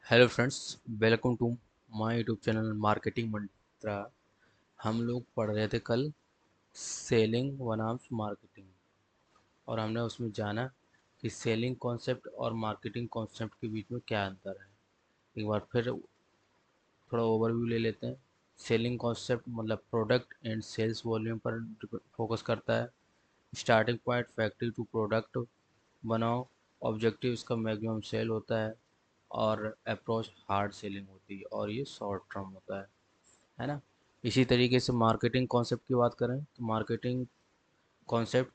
Hello friends, welcome to my YouTube channel marketing Mantra. हम लोग पढ़ रहे थे कल सेलिंग बनाम मार्केटिंग, और हमने उसमें जाना कि सेलिंग कॉन्सेप्ट और मार्केटिंग कॉन्सेप्ट के बीच में क्या अंतर है। एक बार फिर थोड़ा ओवरव्यू ले लेते हैं। सेलिंग कॉन्सेप्ट मतलब प्रोडक्ट एंड सेल्स वॉल्यूम पर फोकस करता है। Starting point factory to product बनाओ, ऑब्जेक्टिव इसका मैक्सिमम सेल होता है, और अप्रोच हार्ड सेलिंग होती है और ये शॉर्ट टर्म होता है ना। इसी तरीके से मार्केटिंग कॉन्सेप्ट की बात करें तो मार्केटिंग कॉन्सेप्ट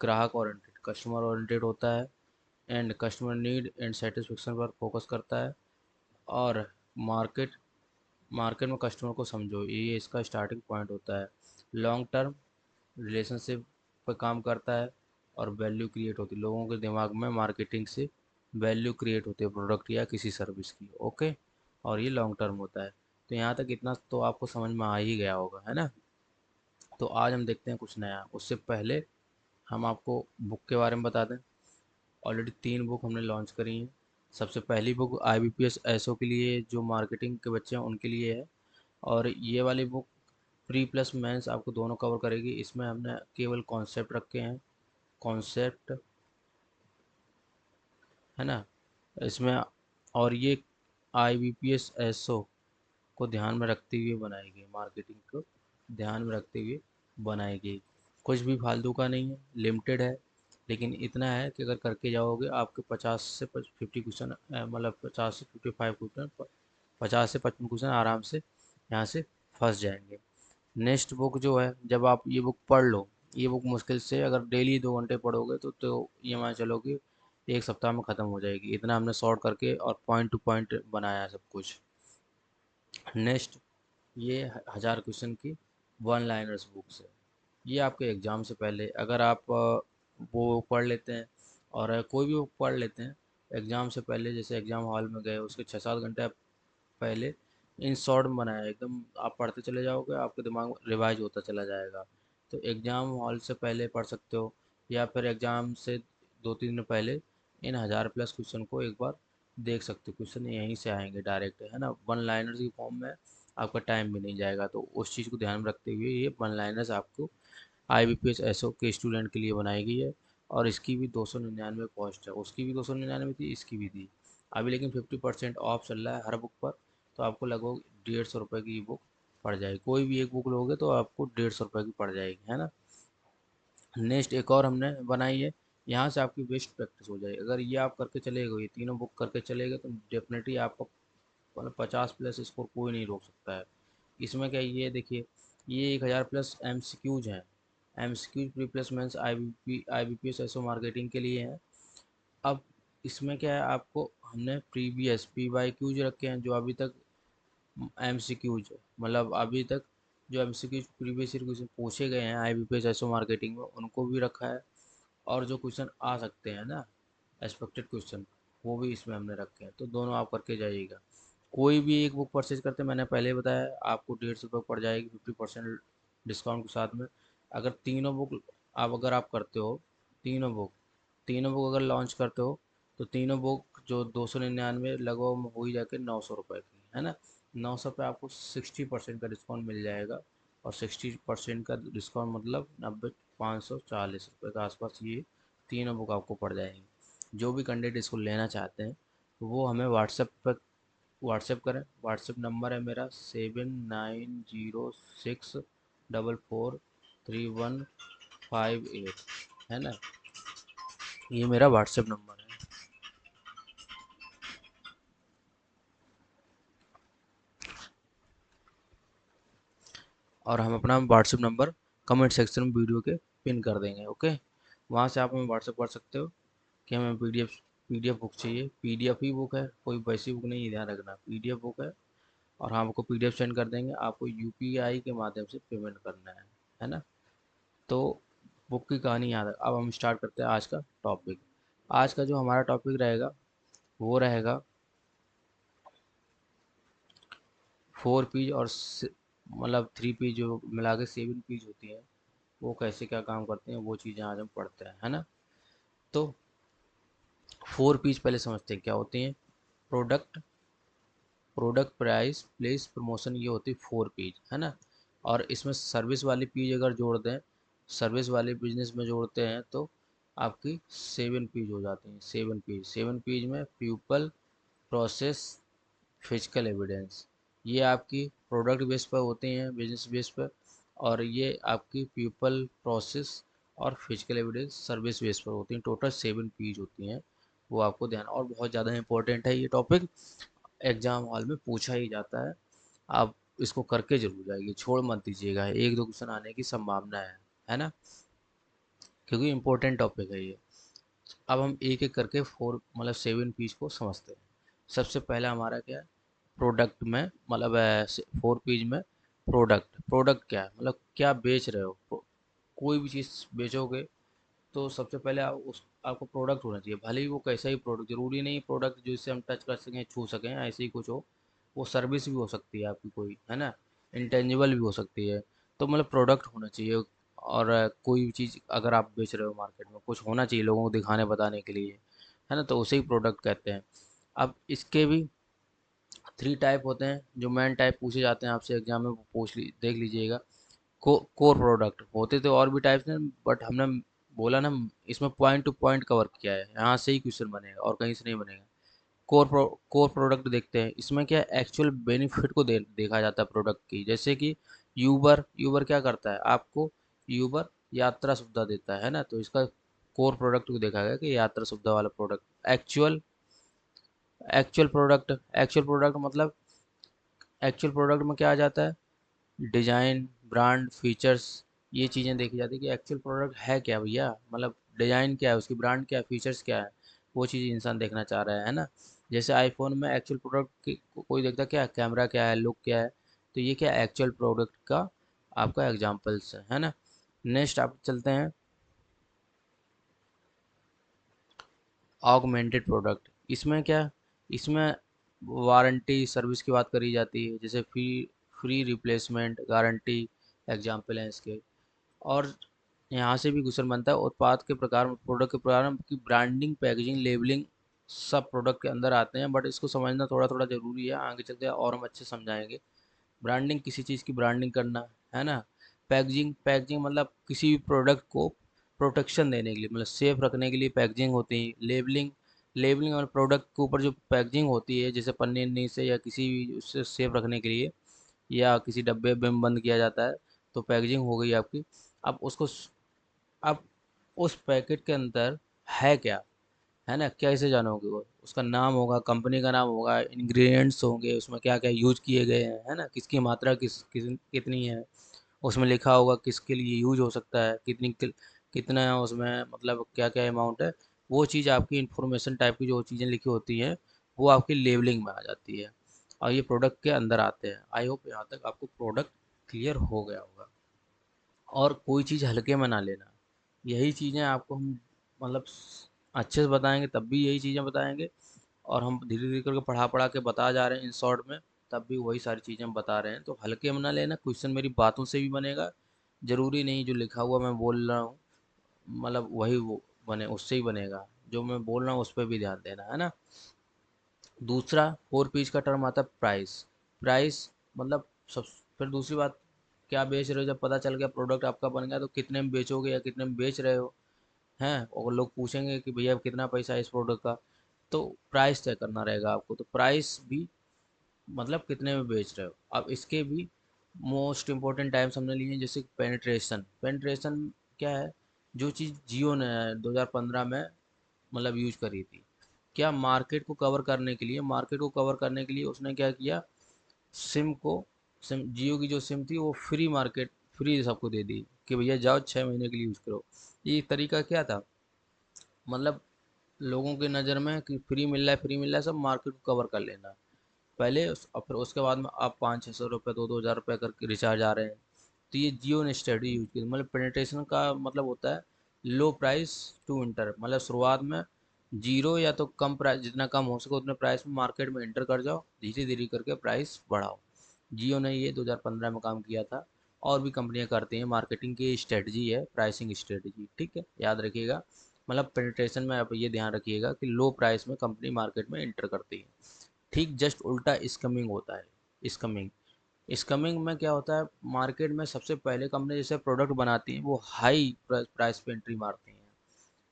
ग्राहक ओरिएंटेड कस्टमर ओरिएंटेड होता है, and customer need and satisfaction पर फोकस करता है। और मार्केट मार्केट में कस्टमर को समझो, ये इसका स्टार्टिंग पॉइंट होता है। लॉन्ग टर्म रिलेशनशिप पर काम करता है, और वैल्यू क्रिएट होती है लोगों के दिमाग में। मार्केटिंग से वैल्यू क्रिएट होती है प्रोडक्ट या किसी सर्विस की। ओके, और ये लॉन्ग टर्म होता है। तो यहाँ तक इतना तो आपको समझ में आ ही गया होगा, है ना। तो आज हम देखते हैं कुछ नया। उससे पहले हम आपको बुक के बारे में बता दें। ऑलरेडी 3 बुक हमने लॉन्च करी हैं। सबसे पहली बुक IBPS एसओ के लिए, जो मार्केटिंग के बच्चे हैं उनके लिए है। और ये वाली बुक प्री प्लस मेंस आपको दोनों कवर करेगी। इसमें हमने केवल कॉन्सेप्ट रखे हैं, कॉन्सेप्ट, है ना इसमें। और ये IBPS एसओ को ध्यान में रखते हुए बनाई गई, मार्केटिंग को ध्यान में रखते हुए बनाई गई। कुछ भी फालतू का नहीं है, लिमिटेड है। लेकिन इतना है कि अगर करके जाओगे आपके 50 से 50 क्वेश्चन, मतलब 50 से 55 क्वेश्चन, 50 से 55 क्वेश्चन आराम से यहाँ से फंस जाएंगे। नेक्स्ट बुक जो है, जब आप ये बुक पढ़ लो, ये बुक मुश्किल से अगर डेली 2 घंटे पढ़ोगे तो ये मान चलो कि 1 सप्ताह में ख़त्म हो जाएगी। इतना हमने शॉर्ट करके और पॉइंट टू पॉइंट बनाया है सब कुछ। नेक्स्ट, ये 1000 क्वेश्चन की वन लाइनर्स बुक्स है। ये आपके एग्ज़ाम से पहले अगर आप वो पढ़ लेते हैं, और कोई भी बुक पढ़ लेते हैं एग्ज़ाम से पहले, जैसे एग्ज़ाम हॉल में गए उसके 6-7 घंटे पहले, इन शॉर्ट में बनाया है एकदम। आप पढ़ते चले जाओगे, आपके दिमाग में रिवाइज होता चला जाएगा। तो एग्ज़ाम हॉल से पहले पढ़ सकते हो, या फिर एग्ज़ाम से 2-3 दिन पहले इन 1000+ क्वेश्चन को एक बार देख सकते हो। क्वेश्चन यहीं से आएंगे डायरेक्ट, है ना, वन लाइनर्स की फॉर्म में। आपका टाइम भी नहीं जाएगा। तो उस चीज़ को ध्यान में रखते हुए ये वन लाइनर्स आपको IBPS एसओ के स्टूडेंट के लिए बनाई गई है। और इसकी भी 299 कॉस्ट है, उसकी भी 299 थी, इसकी भी थी। अभी लेकिन 50% ऑफ चल रहा है हर बुक पर। तो आपको लगभग 150 रुपये की बुक पड़ जाएगी। कोई भी एक बुक लोगे तो आपको 150 रुपये की पड़ जाएगी, है ना। नेक्स्ट एक और हमने बनाई है, यहाँ से आपकी बेस्ट प्रैक्टिस हो जाएगी। अगर ये आप करके चले गए, ये तीनों बुक करके चले गए, तो डेफिनेटली आपका मतलब 50+ स्कोर कोई नहीं रोक सकता है। इसमें क्या है, ये देखिए, ये 1000+ MCQs हैं। MCQs pre plus mains IBPS SO marketing के लिए हैं। अब इसमें क्या है, आपको हमने प्रीवियस PYQs रखे हैं, जो अभी तक MCQs, मतलब अभी तक जो MCQs प्रीवियस ईयर क्वेश्चन पूछे गए हैं IBPS एसओ मार्केटिंग में, उनको भी रखा है। और जो क्वेश्चन आ सकते हैं ना, एक्सपेक्टेड क्वेश्चन, वो भी इसमें हमने रखे हैं। तो दोनों आप करके जाइएगा। कोई भी एक बुक परचेज करते हैं, मैंने पहले ही बताया, आपको 150 रुपये पड़ जाएगी 50% डिस्काउंट के साथ में। अगर तीनों बुक आप करते हो, तीनों बुक तीनों बुक अगर लॉन्च करते हो, तो तीनों बुक जो 299 लगभग में हो ही जाके 900 रुपये की, है ना। 900 पे आपको 60% का डिस्काउंट मिल जाएगा। और 60% का डिस्काउंट मतलब 540 रुपये के आसपास ये तीनों बुक आपको पड़ जाएंगी। जो भी कैंडिडेट इसको लेना चाहते हैं, तो वो हमें व्हाट्सएप करें। व्हाट्सएप नंबर है मेरा 7906443158, है ना। ये मेरा व्हाट्सएप नंबर है। और हम अपना व्हाट्सएप नंबर कमेंट सेक्शन में वीडियो के पिन कर देंगे। ओके, वहाँ से आप हमें व्हाट्सएप कर सकते हो कि हमें पीडीएफ बुक चाहिए। पीडीएफ ही बुक है, कोई वैसी बुक नहीं है, ध्यान रखना, पीडीएफ बुक है। और हम आपको पीडीएफ सेंड कर देंगे, आपको यूपीआई के माध्यम से पेमेंट करना है ना। तो बुक की कहानी याद है। अब हम स्टार्ट करते हैं आज का टॉपिक। आज का जो हमारा टॉपिक रहेगा, वो रहेगा 4 पीज और मतलब 3 पीज जो मिला के 7 पीज होती है, वो कैसे क्या काम करते हैं, वो चीज़ें आज हम पढ़ते हैं, है ना। तो 4 पीज पहले समझते हैं क्या होती हैं। Product, product, price, place, promotion, ये होती है 4 P's, है ना। और इसमें सर्विस वाली पीज अगर जोड़ दें, सर्विस वाले बिजनेस में जोड़ते हैं तो आपकी 7 P's हो जाती हैं। 7 P's, 7 P's में पीपल, प्रोसेस, फिजिकल एविडेंस, ये आपकी प्रोडक्ट बेस पर होती हैं, बिजनेस बेस पर। और ये आपकी पीपल, प्रोसेस और फिजिकल एविडेंस सर्विस बेस पर होती हैं। टोटल 7 P's होती हैं, वो आपको ध्यान, और बहुत ज़्यादा इंपॉर्टेंट है ये टॉपिक, एग्जाम हॉल में पूछा ही जाता है। आप इसको करके जरूर जाइए, छोड़ मत दीजिएगा, 1-2 क्वेश्चन आने की संभावना है ना, क्योंकि इम्पोर्टेंट टॉपिक है ये। अब हम एक एक करके 7 P's को समझते हैं। सबसे पहला हमारा क्या है, प्रोडक्ट में, मतलब 4 P's में प्रोडक्ट। प्रोडक्ट क्या है, मतलब क्या बेच रहे हो। कोई भी चीज़ बेचोगे तो सबसे पहले आपको प्रोडक्ट होना चाहिए, भले ही वो कैसा ही प्रोडक्ट, जरूरी नहीं प्रोडक्ट जिससे हम टच कर सकें, छू सकें, ऐसे ही कुछ हो। वो सर्विस भी हो सकती है आपकी कोई, है ना, इंटेंजिबल भी हो सकती है। तो मतलब प्रोडक्ट होना चाहिए। और कोई भी चीज़ अगर आप बेच रहे हो मार्केट में, कुछ होना चाहिए लोगों को दिखाने बताने के लिए, है ना, तो उसे ही प्रोडक्ट कहते हैं। अब इसके भी 3 टाइप होते हैं, जो मेन टाइप पूछे जाते हैं आपसे एग्जाम में, वो देख लीजिएगा। कोर प्रोडक्ट होते तो और भी टाइप्स हैं, बट हमने बोला ना, इसमें पॉइंट टू पॉइंट कवर किया है, यहाँ से ही क्वेश्चन बनेगा और कहीं से नहीं बनेगा। कोर प्रोडक्ट देखते हैं, इसमें क्या एक्चुअल बेनिफिट को देखा जाता है प्रोडक्ट की। जैसे कि यूबर, यूबर क्या करता है, आपको यूबर यात्रा सुविधा देता है ना, तो इसका कोर प्रोडक्ट को देखा गया कि यात्रा सुविधा वाला प्रोडक्ट। एक्चुअल एक्चुअल प्रोडक्ट मतलब, एक्चुअल प्रोडक्ट में क्या आ जाता है, डिजाइन, ब्रांड, फीचर्स, ये चीज़ें देखी जाती है कि एक्चुअल प्रोडक्ट है क्या भैया, मतलब डिजाइन क्या है उसकी, ब्रांड क्या है, फीचर्स क्या है, वो चीज़ इंसान देखना चाह रहा है ना। जैसे आईफोन में एक्चुअल प्रोडक्ट कोई देखता क्या है, कैमरा क्या है, लुक क्या है, तो ये क्या एक्चुअल प्रोडक्ट का आपका एग्जाम्पल्स है ना। नेक्स्ट आप चलते हैं, ऑगमेंटेड प्रोडक्ट। इसमें क्या, इसमें वारंटी सर्विस की बात करी जाती है, जैसे free free replacement guarantee, example हैं इसके। और यहाँ से भी क्वेश्चन बनता है, उत्पाद के प्रकार, प्रोडक्ट के प्रकार की ब्रांडिंग, पैकेजिंग, लेबलिंग, सब प्रोडक्ट के अंदर आते हैं, बट इसको समझना थोड़ा थोड़ा ज़रूरी है, आगे चलते हैं और हम अच्छे समझाएंगे। ब्रांडिंग, किसी चीज़ की ब्रांडिंग करना, है ना। पैकेजिंग, पैकेजिंग मतलब किसी भी प्रोडक्ट को प्रोटेक्शन देने के लिए, मतलब सेफ रखने के लिए पैकेजिंग होती है। लेबलिंग, लेबलिंग और प्रोडक्ट के ऊपर जो पैकेजिंग होती है, जैसे पन्नी वन्नी से या किसी भी उससे सेफ रखने के लिए, या किसी डब्बे में बंद किया जाता है, तो पैकेजिंग हो गई आपकी। अब उसको अब उस पैकेट के अंदर है क्या, है ना, कैसे जानोगे, वो उसका नाम होगा, कंपनी का नाम होगा, इंग्रेडिएंट्स होंगे, उसमें क्या क्या यूज किए गए हैं, है ना, किसकी मात्रा कितनी है, उसमें लिखा होगा किसके लिए यूज हो सकता है, कितना है उसमें, मतलब क्या क्या अमाउंट है। वो चीज़ आपकी इंफॉर्मेशन टाइप की जो चीज़ें लिखी होती हैं, वो आपकी लेबलिंग में आ जाती है, और ये प्रोडक्ट के अंदर आते हैं। आई होप यहाँ तक आपको प्रोडक्ट क्लियर हो गया होगा। और कोई चीज़ हल्के में ना लेना, यही चीज़ें आपको हम, मतलब अच्छे से बताएंगे, तब भी यही चीज़ें बताएंगे, और हम धीरे धीरे करके पढ़ा पढ़ा के बता जा रहे हैं इन शॉर्ट में, तब भी वही सारी चीज़ें हम बता रहे हैं। तो हल्के में ना लेना, क्वेश्चन मेरी बातों से भी बनेगा, ज़रूरी नहीं जो लिखा हुआ मैं बोल रहा हूँ, मतलब वही वो बने, उससे ही बनेगा, जो मैं बोल रहा हूँ उस पर भी ध्यान देना, है ना। दूसरा 4 P's का टर्म आता है प्राइस। प्राइस मतलब सब, फिर दूसरी बात, क्या बेच रहे हो, जब पता चल गया प्रोडक्ट आपका बन गया, तो कितने में बेचोगे या कितने में बेच रहे हो, हैं, और लोग पूछेंगे कि भैया कितना पैसा है इस प्रोडक्ट का, तो प्राइस तय करना रहेगा आपको। तो प्राइस भी मतलब कितने में बेच रहे हो। अब इसके भी मोस्ट इम्पोर्टेंट टाइम्स हमने लिए हैं, जैसे पेनिट्रेशन। पेनिट्रेशन क्या है, जो चीज़ जियो ने 2015 में मतलब यूज करी थी, क्या मार्केट को कवर करने के लिए, मार्केट को कवर करने के लिए उसने क्या किया, सिम को, सिम जियो की जो सिम थी वो फ्री, मार्केट फ्री सबको दे दी, कि भैया जाओ 6 महीने के लिए यूज़ करो। ये तरीका क्या था, मतलब लोगों की नज़र में कि फ्री मिल रहा है, फ्री मिल रहा है, सब मार्केट को कवर कर लेना पहले और फिर उसके बाद में आप 500-600 रुपये, 2-2 हज़ार रुपये करके रिचार्ज आ रहे हैं। तो ये जियो ने स्ट्रेटजी यूज की, मतलब पेनिट्रेशन का मतलब होता है लो प्राइस टू इंटर, मतलब शुरुआत में जीरो या तो कम प्राइस, जितना कम हो सके उतने प्राइस में मार्केट में इंटर कर जाओ, धीरे धीरे करके प्राइस बढ़ाओ। जियो ने ये 2015 में काम किया था, और भी कंपनियां करती हैं, मार्केटिंग की स्ट्रेटजी है, प्राइसिंग स्ट्रेटजी, ठीक है, याद रखिएगा। मतलब पेनिट्रेशन में आप ये ध्यान रखिएगा कि लो प्राइस में कंपनी मार्केट में इंटर करती है। ठीक जस्ट उल्टा स्कमिंग होता है। स्कमिंग स्कमिंग में क्या होता है, मार्केट में सबसे पहले कंपनी जैसे प्रोडक्ट बनाती है वो हाई प्राइस पे एंट्री मारती हैं।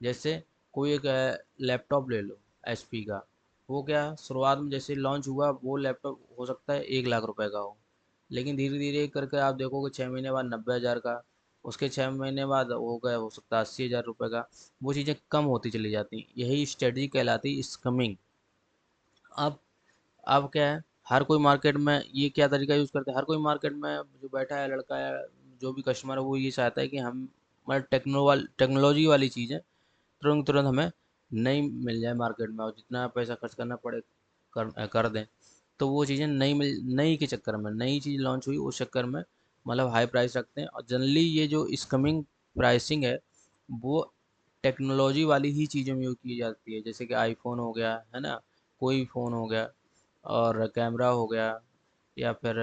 जैसे कोई एक लैपटॉप ले लो एचपी का, वो क्या शुरुआत में जैसे लॉन्च हुआ वो लैपटॉप हो सकता है 1 लाख रुपए का हो, लेकिन धीरे धीरे करके आप देखोगे 6 महीने बाद 90 हज़ार का, उसके 6 महीने बाद हो गया हो सकता है 80 हज़ार रुपये का। वो चीज़ें कम होती चली जाती हैं, यही स्ट्रेटजी कहलाती है स्कमिंग। अब अब क्या है, हर कोई मार्केट में ये क्या तरीका यूज़ करता है, हर कोई मार्केट में जो बैठा है लड़का है, जो भी कस्टमर है वो ये चाहता है कि हम मतलब टेक्नोलॉजी वाली चीज़ें तुरंत तुरंत हमें नहीं मिल जाए मार्केट में, और जितना पैसा खर्च करना पड़े कर दें। तो वो चीज़ें नहीं मिल, नई के चक्कर में, नई चीज़ लॉन्च हुई उस चक्कर में मतलब हाई प्राइस रखते हैं। और जनरली ये जो इसकमिंग प्राइसिंग है वो टेक्नोलॉजी वाली ही चीज़ों में यूज़ की जाती है, जैसे कि आईफोन हो गया है ना, कोई फ़ोन हो गया, और कैमरा हो गया, या फिर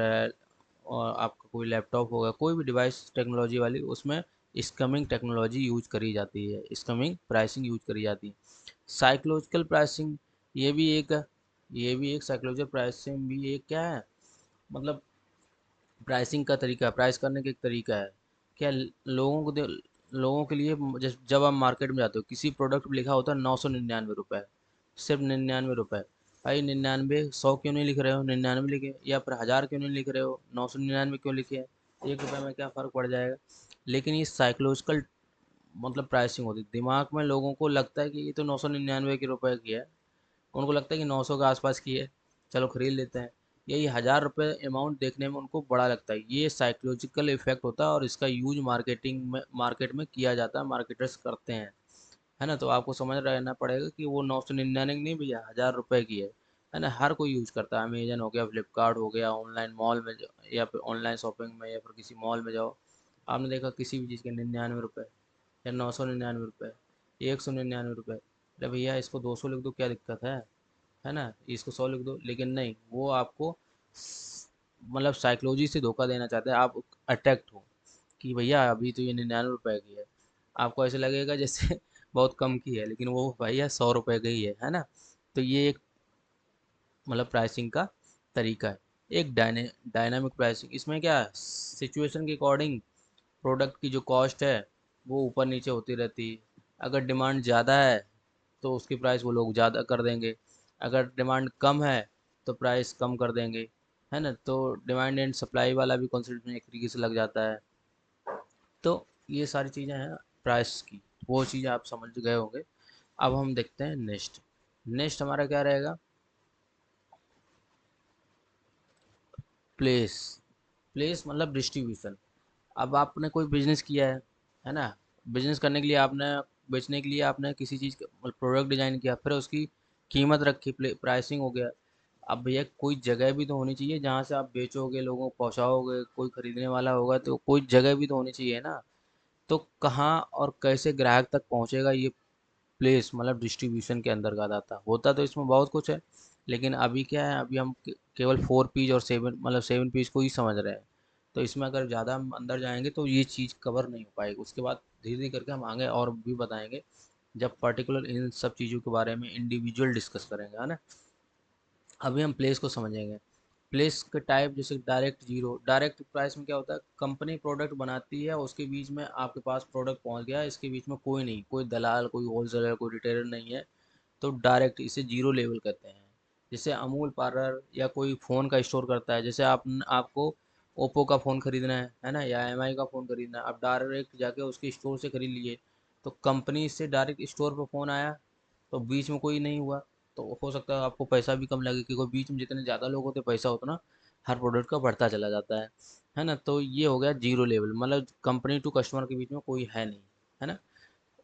और आपका कोई लैपटॉप होगा, कोई भी डिवाइस टेक्नोलॉजी वाली, उसमें स्कमिंग टेक्नोलॉजी यूज करी जाती है, स्कमिंग प्राइसिंग यूज करी जाती है। साइकोलॉजिकल प्राइसिंग, ये भी एक ये भी एक साइकोलॉजिकल प्राइसिंग भी एक क्या है, मतलब प्राइसिंग का तरीका, प्राइस करने का एक तरीका है। क्या लोगों के लिए जब आप मार्केट में जाते हो किसी प्रोडक्ट पर लिखा होता है 999 रुपये, सिर्फ 99 रुपये। भाई 99, 100 क्यों नहीं लिख रहे हो, 99 लिखे, या फिर 1000 क्यों नहीं लिख रहे हो, 999 क्यों लिखे हैं, 1 रुपये में क्या फ़र्क पड़ जाएगा। लेकिन ये साइकोलॉजिकल मतलब प्राइसिंग होती है, दिमाग में लोगों को लगता है कि ये तो 999 के रुपए की है, उनको लगता है कि 900 के आसपास की है, चलो खरीद लेते हैं। यही 1000 रुपये अमाउंट देखने में उनको बड़ा लगता है, ये साइकोलॉजिकल इफेक्ट होता है, और इसका यूज मार्केट में किया जाता है, मार्केटर्स करते हैं, है ना। तो आपको समझ रहना पड़ेगा कि वो 999 नहीं भैया, 1000 रुपये की है ना। हर कोई यूज करता है, अमेजन हो गया, फ्लिपकार्ट हो गया, ऑनलाइन मॉल में या फिर ऑनलाइन शॉपिंग में, या फिर किसी मॉल में जाओ, आपने देखा किसी भी चीज़ के 99 रुपये, या 999 रुपये, 199 रुपये। अरे भैया इसको 200 लिख दो, क्या दिक्कत है ना, इसको 100 लिख दो। लेकिन नहीं, वो आपको मतलब साइकोलॉजी से धोखा देना चाहते हैं, आप अट्रैक्ट हो कि भैया अभी तो ये 99 रुपए की है, आपको ऐसे लगेगा जैसे बहुत कम की है, लेकिन वो भैया 100 रुपए की ही है ना। तो ये एक मतलब प्राइसिंग का तरीका है। एक डायनामिक प्राइसिंग, इसमें क्या सिचुएशन के अकॉर्डिंग प्रोडक्ट की जो कॉस्ट है वो ऊपर नीचे होती रहती है। अगर डिमांड ज़्यादा है तो उसकी प्राइस वो लोग ज़्यादा कर देंगे, अगर डिमांड कम है तो प्राइस कम कर देंगे, है ना। तो डिमांड एंड सप्लाई वाला भी कॉन्सेप्ट में एक तरीके से लग जाता है। तो ये सारी चीज़ें हैं प्राइस की, वो चीज़ें आप समझ गए होंगे। अब हम देखते हैं नेक्स्ट। नेक्स्ट हमारा क्या रहेगा, प्लेस। प्लेस मतलब डिस्ट्रीब्यूशन। अब आपने कोई बिजनेस किया है ना, बिजनेस करने के लिए आपने, बेचने के लिए आपने किसी चीज़ का मतलब प्रोडक्ट डिजाइन किया, फिर उसकी कीमत रखी, प्राइसिंग हो गया। अब भैया कोई जगह भी तो होनी चाहिए जहाँ से आप बेचोगे, लोगों को पहुँचाओगे, कोई खरीदने वाला होगा तो कोई जगह भी तो होनी चाहिए ना। तो कहाँ और कैसे ग्राहक तक पहुँचेगा, ये प्लेस मतलब डिस्ट्रीब्यूशन के अंतर्गत आता है। होता तो इसमें बहुत कुछ है, लेकिन अभी क्या है, अभी हम केवल 4 पीज और 7 पीज को ही समझ रहे हैं। तो इसमें अगर ज़्यादा हम अंदर जाएंगे तो ये चीज़ कवर नहीं हो पाएगी, उसके बाद धीरे धीरे करके हम आगे और भी बताएंगे, जब पर्टिकुलर इन सब चीज़ों के बारे में इंडिविजुअल डिस्कस करेंगे, है ना। अभी हम प्लेस को समझेंगे। प्लेस के टाइप जैसे डायरेक्ट, जीरो। डायरेक्ट प्राइस में क्या होता है, कंपनी प्रोडक्ट बनाती है, उसके बीच में आपके पास प्रोडक्ट पहुंच गया, इसके बीच में कोई नहीं, कोई दलाल, कोई होलसेलर, कोई रिटेलर नहीं है, तो डायरेक्ट इसे जीरो लेवल कहते हैं। जैसे अमूल पार्लर या कोई फ़ोन का स्टोर करता है, जैसे आपको ओप्पो का फ़ोन खरीदना है ना, या एमआई का फ़ोन खरीदना है, आप डायरेक्ट जाके उसके स्टोर से खरीद लिए, तो कंपनी से डायरेक्ट स्टोर पर फ़ोन आया, तो बीच में कोई नहीं हुआ, तो हो सकता है आपको पैसा भी कम लगे, क्योंकि बीच में जितने ज़्यादा लोग होते पैसा उतना हर प्रोडक्ट का बढ़ता चला जाता है ना। तो ये हो गया जीरो लेवल, मतलब कंपनी टू कस्टमर के बीच में कोई है नहीं, है ना।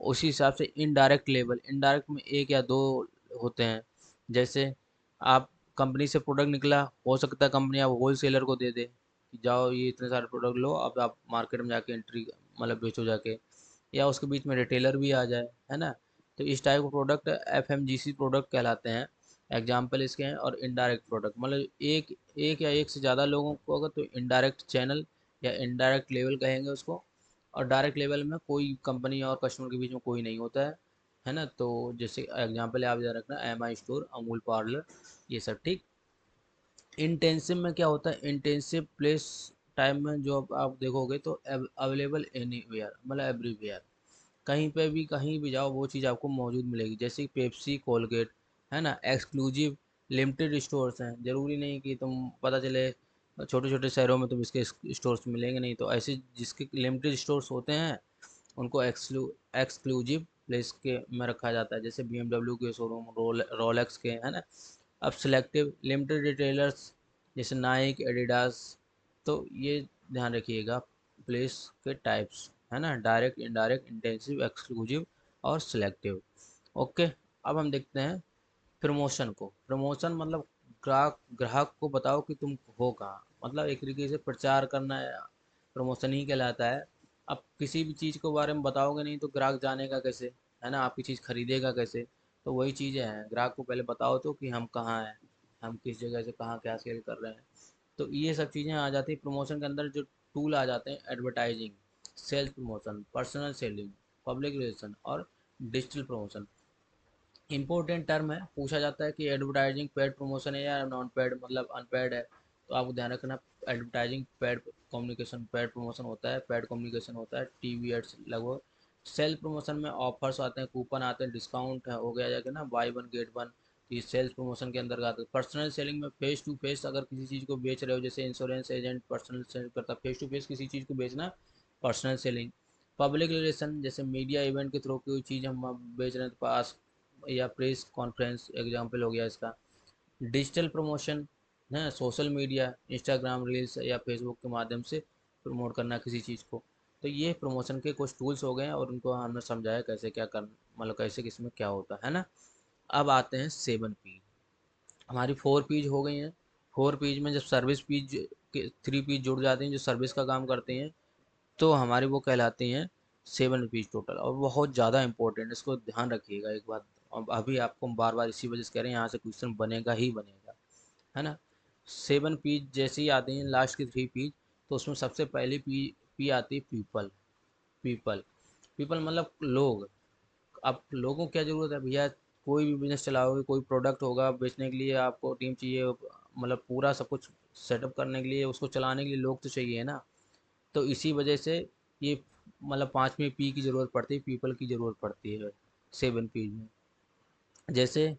उसी हिसाब से इनडायरेक्ट लेवल, इनडायरेक्ट में एक या दो होते हैं। जैसे आप कंपनी से प्रोडक्ट निकला, हो सकता है कंपनी आप होल सेलर को दे दे कि जाओ ये इतने सारे प्रोडक्ट लो, अब आप मार्केट में जाके एंट्री मतलब बेचो जाके, या उसके बीच में रिटेलर भी आ जाए, है ना। तो इस टाइप के प्रोडक्ट एफएमजीसी प्रोडक्ट कहलाते हैं। एग्जाम्पल इसके हैं। और इनडायरेक्ट प्रोडक्ट मतलब एक एक या एक से ज़्यादा लोगों को अगर, तो इनडायरेक्ट चैनल या इनडायरेक्ट लेवल कहेंगे उसको। और डायरेक्ट लेवल में कोई कंपनी और कस्टमर के बीच में कोई नहीं होता है ना। तो जैसे एग्जांपल आप याद रखना, M I store, Amul parlour, ये सब, ठीक। इंटेंसिव में क्या होता है, इंटेंसिव प्लेस टाइम में जो आप देखोगे तो अवेलेबल एनीवेयर, मतलब एवरीवेयर, कहीं पे भी कहीं भी जाओ वो चीज़ आपको मौजूद मिलेगी। जैसे पेप्सी, कोलगेट, है ना, एक्सक्लूसिव लिमिटेड स्टोर्स हैं। ज़रूरी नहीं कि तुम पता चले छोटे छोटे शहरों में तुम इसके स्टोर्स मिलेंगे नहीं, तो ऐसे जिसके लिमिटेड स्टोर्स होते हैं उनको एक्सक्लूसिव प्लेस के में रखा जाता है। जैसे BMW के शोरूम, रोलेक्स के, है ना। अब सिलेक्टिव लिमिटेड रिटेलर्स जैसे नाइक, एडिडास, तो ये ध्यान रखिएगा प्लेस के टाइप्स, है ना, डायरेक्ट, इनडायरेक्ट, इंटेंसिव, एक्सक्लूसिव और सिलेक्टिव। ओके। अब हम देखते हैं प्रमोशन को। प्रमोशन मतलब ग्राहक ग्राहक को बताओ कि तुम हो कहाँ, मतलब एक तरीके से प्रचार करना है, प्रमोशन ही कहलाता है। अब किसी भी चीज़ के बारे में बताओगे नहीं तो ग्राहक जानेगा कैसे, है ना, आपकी चीज़ खरीदेगा कैसे। तो वही चीज़ें हैं, ग्राहक को पहले बताओ तो कि हम कहाँ हैं, हम किस जगह से कहाँ क्या सेल कर रहे हैं। तो ये सब चीज़ें आ जाती है प्रमोशन के अंदर। जो टूल आ जाते हैं, advertising, sales promotion, personal selling, public relation और डिजिटल प्रमोशन। इंपॉर्टेंट टर्म है, पूछा जाता है कि एडवर्टाइजिंग पेड प्रमोशन है या नॉन पेड, मतलब अनपेड है। तो आपको ध्यान रखना, advertising paid communication, paid promotion होता है, पेड कम्युनिकेशन होता है टीवी एड्स लगभग। सेल प्रमोशन में ऑफर्स आते हैं, कूपन आते हैं, डिस्काउंट हो गया जाके ना, बाई वन गेट वन। ये सेल्स प्रमोशन के अंदर आते हैं। पर्सनल सेलिंग में फेस टू फेस अगर किसी चीज़ को बेच रहे हो, जैसे इंश्योरेंस एजेंट पर्सनल सेल करता है, फेस टू फेस किसी चीज़ को बेचना, पर्सनल सेलिंग। पब्लिक रिलेशन जैसे मीडिया इवेंट के थ्रू कोई चीज़ हम बेच रहे हैं तो पास या प्रेस कॉन्फ्रेंस एग्जांपल हो गया इसका। डिजिटल प्रमोशन है, सोशल मीडिया, इंस्टाग्राम रील्स या फेसबुक के माध्यम से प्रमोट करना किसी चीज़ को। तो ये प्रमोशन के कुछ टूल्स हो गए हैं और उनको हमने समझाया कैसे क्या कर, मतलब कैसे किसमें क्या होता है ना। अब आते हैं 7 पी। हमारी 4 पीज हो गई हैं। 4 पीज में जब सर्विस पीज के 3 पीज जुड़ जाते हैं जो सर्विस का काम करते हैं, तो हमारी वो कहलाती हैं 7 रुपीज़ टोटल। और बहुत ज़्यादा इंपॉर्टेंट, इसको ध्यान रखिएगा एक बात। अब अभी आपको बार बार इसी वजह से कह रहे हैं, यहाँ से क्वेश्चन बनेगा ही बनेगा, है ना। 7 पीज जैसे ही आते हैं लास्ट की 3 पीज, तो उसमें सबसे पहली पी पी आती है पीपल। पीपल पीपल मतलब लोग। अब लोगों को क्या ज़रूरत है भैया, कोई भी बिजनेस चलाओगे, कोई प्रोडक्ट होगा बेचने के लिए आपको टीम चाहिए, मतलब पूरा सब कुछ सेटअप करने के लिए, उसको चलाने के लिए लोग तो चाहिए ना। तो इसी वजह से ये मतलब 5वीं पी की ज़रूरत पड़ती है, पीपल की ज़रूरत पड़ती है 7 पी में। जैसे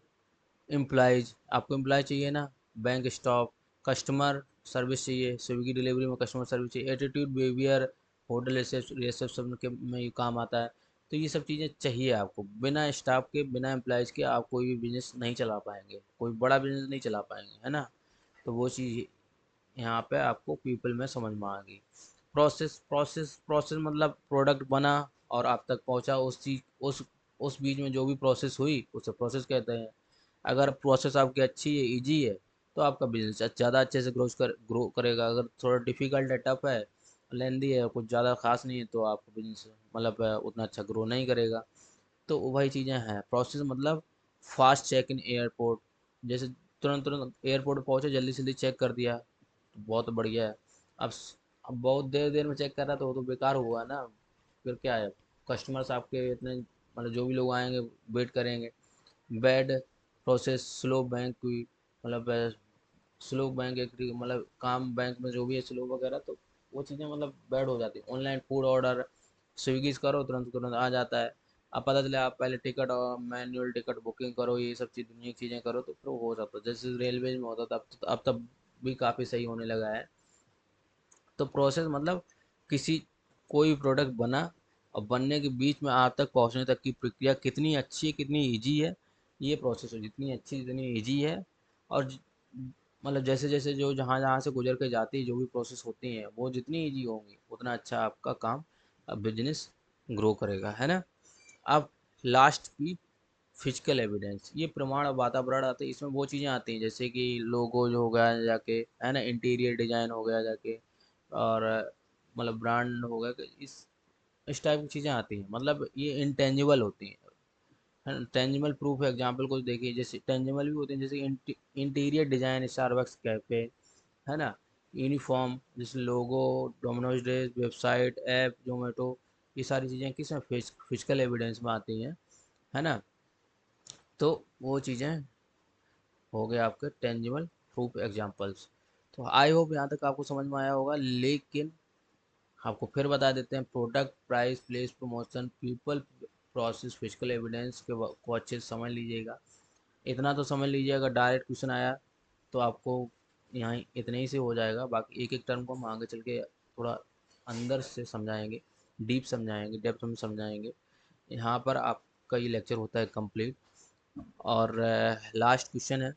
एम्प्लॉयज़, आपको एम्प्लॉय चाहिए ना, बैंक स्टाफ, कस्टमर सर्विस चाहिए, स्विगी डिलीवरी में कस्टमर सर्विस चाहिए, एटीट्यूड, बिहेवियर, होटल रिसेप्शन के में ये काम आता है। तो ये सब चीज़ें चाहिए आपको। बिना स्टाफ के, बिना एम्प्लॉयज़ के आप कोई भी बिजनेस नहीं चला पाएंगे, कोई बड़ा बिजनेस नहीं चला पाएंगे, है ना। तो वो चीज़ यहाँ पे आपको पीपल में समझ में आ गई। प्रोसेस मतलब प्रोडक्ट बना और आप तक पहुँचा, उस चीज़ उस बीच में जो भी प्रोसेस हुई उसे प्रोसेस कहते हैं। अगर प्रोसेस आपकी अच्छी है, इजी है, तो आपका बिजनेस ज़्यादा अच्छे से ग्रो करेगा। अगर थोड़ा डिफिकल्ट है, टफ है, लेंदी है, कुछ ज़्यादा खास नहीं है, तो आपका बिजनेस मतलब उतना अच्छा ग्रो नहीं करेगा। तो वही चीज़ें हैं। प्रोसेस मतलब फास्ट चेक इन एयरपोर्ट, जैसे तुरंत तुरंत एयरपोर्ट पे पहुँचे, जल्दी से जल्दी चेक कर दिया तो बहुत बढ़िया है। अब बहुत देर देर में चेक कर रहा तो वो तो बेकार हुआ ना। फिर क्या है, कस्टमर्स आपके इतने, मतलब जो भी लोग आएंगे वेट करेंगे। बैड प्रोसेस, स्लो बैंक हुई, मतलब स्लो बैंक एक मतलब काम बैंक में जो भी है स्लो वगैरह, तो वो चीज़ें मतलब बैड हो जाती है। ऑनलाइन फूड ऑर्डर, स्विगी से करो तुरंत तुरंत आ जाता है। अब पता चले आप पहले टिकट और मैनुअल टिकट बुकिंग करो, ये सब चीज़ दुनिया की चीज़ें करो, तो फिर हो जाता है। जैसे रेलवे में होता था, अब तब भी काफ़ी सही होने लगा है। तो प्रोसेस मतलब किसी कोई प्रोडक्ट बना और बनने के बीच में आप तक पहुंचने तक की प्रक्रिया कितनी अच्छी है, कितनी इजी है। ये प्रोसेस है, जितनी अच्छी जितनी इजी है। और मतलब जैसे जैसे जो जहाँ जहाँ से गुजर के जाती है जो भी प्रोसेस होती हैं वो जितनी इजी होंगी उतना अच्छा आपका काम, बिजनेस ग्रो करेगा, है ना। अब लास्ट की फिजिकल एविडेंस, ये प्रमाण और वातावरण आते हैं। इसमें वो चीज़ें आती हैं जैसे कि लोगो जो हो गया जाके, है ना, इंटीरियर डिजाइन हो गया जाके, और मतलब ब्रांड हो गया, कि इस टाइप की चीज़ें आती हैं। मतलब ये इंटेंजिबल होती हैं, है ना। टेंजिबल प्रूफ एग्जांपल कुछ देखिए, जैसे टेंजिबल भी होते हैं, जैसे इंटीरियर डिजाइन स्टारबक्स कैफे, है ना। यूनिफॉर्म जैसे logo, Domino's days, website, app, Zomato, ये सारी चीज़ें किस में फिजिकल एविडेंस में आती हैं, है ना। तो वो चीज़ें हो गए आपके टेंजिबल प्रूफ एग्जांपल्स। तो आई होप यहाँ तक आपको समझ में आया होगा, लेकिन आपको फिर बता देते हैं, product, price, place, promotion, people, process, physical evidence के को अच्छे से समझ लीजिएगा। इतना तो समझ लीजिए, अगर डायरेक्ट क्वेश्चन आया तो आपको यहाँ इतने ही से हो जाएगा। बाकी एक एक टर्म को हम आगे चल के थोड़ा अंदर से समझाएंगे, डीप समझाएंगे, डेप्थ में समझाएंगे। यहाँ पर आपका ये लेक्चर होता है कंप्लीट। और लास्ट क्वेश्चन है,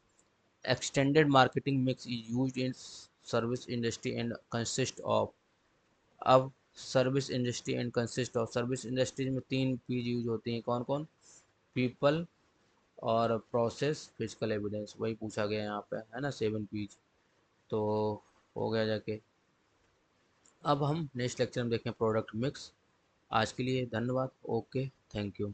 extended marketing mix is used in service industry and consist of. अब service industry and consist of, service industries में 3 पीज यूज होती हैं, कौन कौन? पीपल और प्रोसेस, फिजिकल एविडेंस, वही पूछा गया यहाँ पे है ना, 7 पीज। तो हो गया जाके। अब हम नेक्स्ट लेक्चर में देखें प्रोडक्ट मिक्स। आज के लिए धन्यवाद। Okay, thank you.